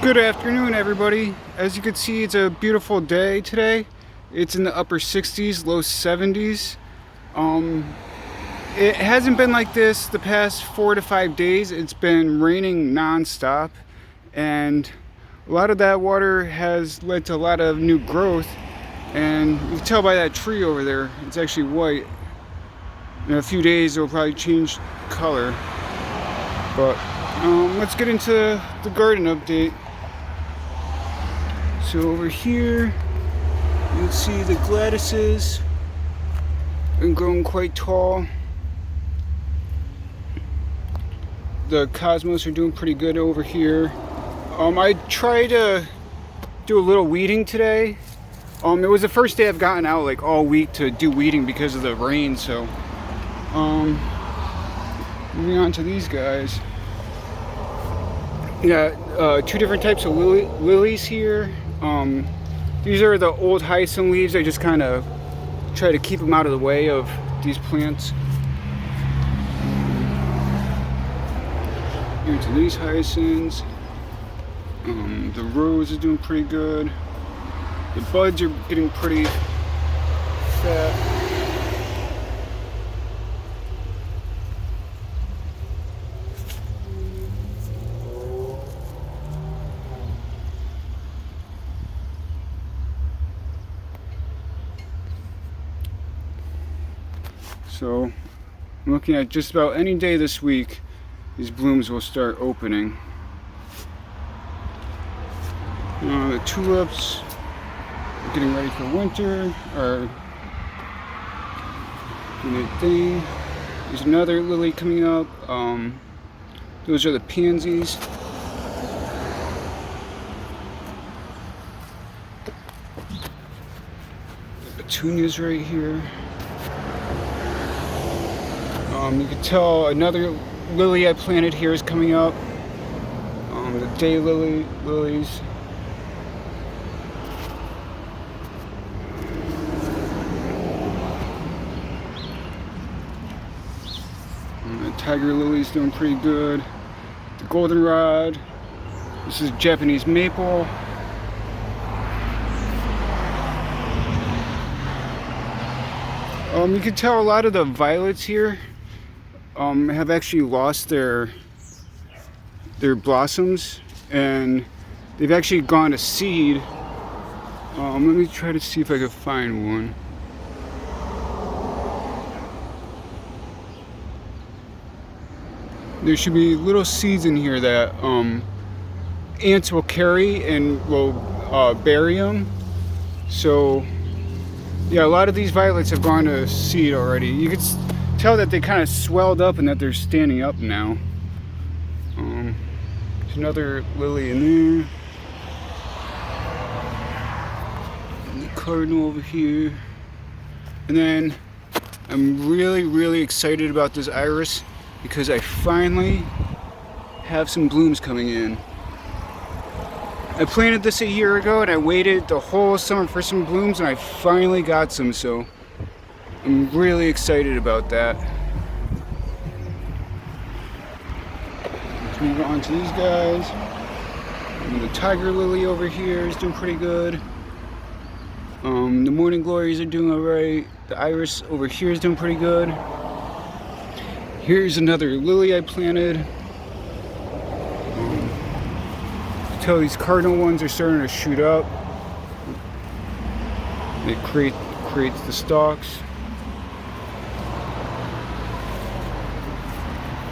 Good afternoon, everybody. As you can see, it's a beautiful day today. It's in the upper 60s, low 70s. It hasn't been like this the past 4 to 5 days. It's been raining non-stop, and a lot of that water has led to a lot of new growth. And you can tell by that tree over there, it's actually white. In a few days, it'll probably change color. But let's get into the garden update. So over here, you'll see the Gladyses are growing quite tall. The Cosmos are doing pretty good over here. I tried to do a little weeding today. It was the first day I've gotten out like all week to do weeding because of the rain. So, moving on to these guys. Yeah, two different types of lilies here. These are the old hyacinth leaves. I just kind of try to keep them out of the way of these plants. Here's these hyacinths. The rose is doing pretty good. The buds are getting pretty fat. So I'm looking at just about any day this week, these blooms will start opening. The tulips are getting ready for winter, are doing their thing. There's another lily coming up. Those are the pansies. The petunias right here. You can tell another lily I planted here is coming up. The lilies. The tiger lily's doing pretty good. The goldenrod. This is Japanese maple. You can tell a lot of the violets here have actually lost their blossoms, and they've actually gone to seed. Let me try to see if I can find one. There should be little seeds in here that ants will carry and will bury them. So yeah, a lot of these violets have gone to seed already. You can tell that they kind of swelled up and that they're standing up now. There's another lily in there. And the cardinal over here. And then I'm really excited about this iris because I finally have some blooms coming in. I planted this a year ago and I waited the whole summer for some blooms, and I finally got some, so I'm really excited about that. Let's move on to these guys. And the tiger lily over here is doing pretty good. The morning glories are doing alright. The iris over here is doing pretty good. Here's another lily I planted. Tell these cardinal ones are starting to shoot up. It creates the stalks.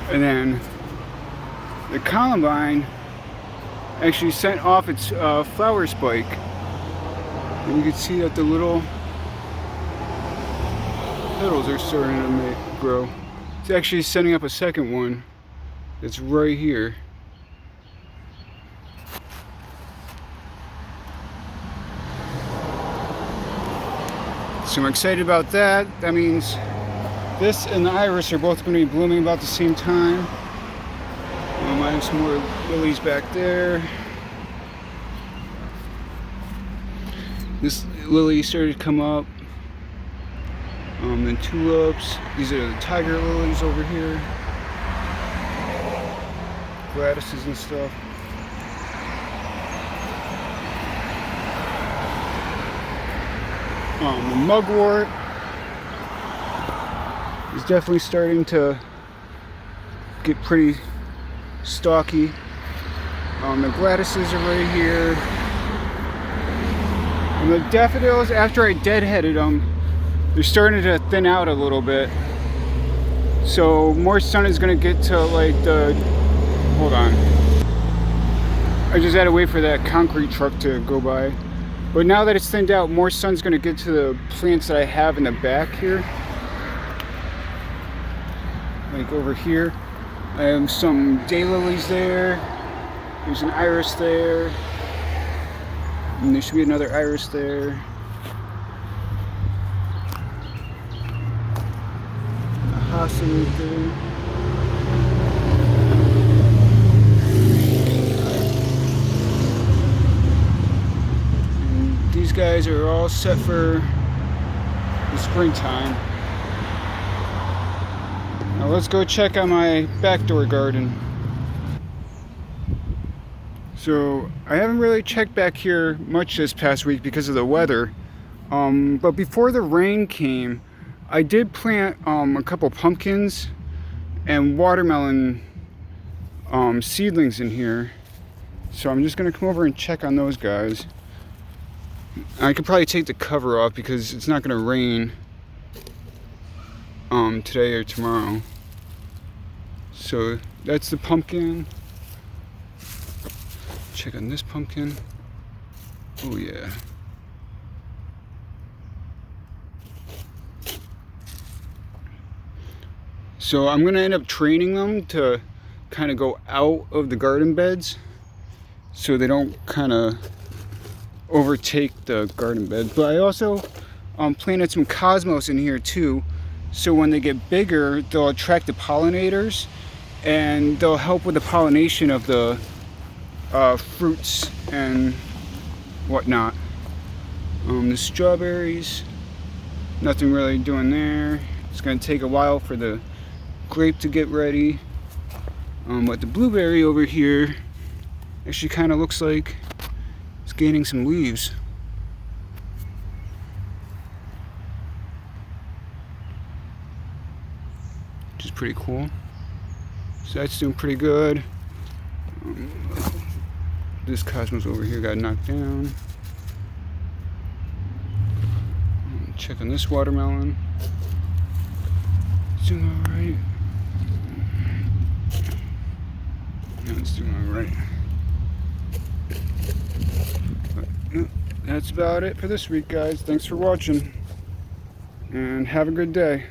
And then the columbine actually sent off its flower spike. And you can see that the little petals are starting to grow. It's actually sending up a second one that's right here. So I'm excited about that. That means this and the iris are both going to be blooming about the same time. I have some more lilies back there. This lily started to come up. Then tulips. These are the tiger lilies over here. Gladyses and stuff. The mugwort is definitely starting to get pretty stalky. The Gladys's are right here. And the daffodils, after I deadheaded them, they're starting to thin out a little bit. So more sun is gonna get to like the, hold on. I just had to wait for that concrete truck to go by. But now that it's thinned out, more sun's gonna get to the plants that I have in the back here. Like over here. I have some daylilies there. There's an iris there. And there should be another iris there. A hossa right there. And these guys are all set for the springtime. Now let's go check on my back door garden. So I haven't really checked back here much this past week because of the weather. But before the rain came, I did plant a couple pumpkins and watermelon seedlings in here. So I'm just gonna come over and check on those guys. I could probably take the cover off because it's not gonna rain today or tomorrow. So that's the pumpkin. Check on this pumpkin. Oh yeah. So I'm gonna end up training them to kind of go out of the garden beds so they don't kind of overtake the garden bed. But I also planted some cosmos in here too, so when they get bigger they'll attract the pollinators and they'll help with the pollination of the fruits and whatnot. The strawberries, nothing really doing there. It's gonna take a while for the grape to get ready. But the blueberry over here actually kind of looks like it's gaining some leaves. Which is pretty cool. So that's doing pretty good. This cosmos over here got knocked down. Check on this watermelon. It's doing alright. No, it's doing alright. That's about it for this week, guys. Thanks for watching. And have a good day.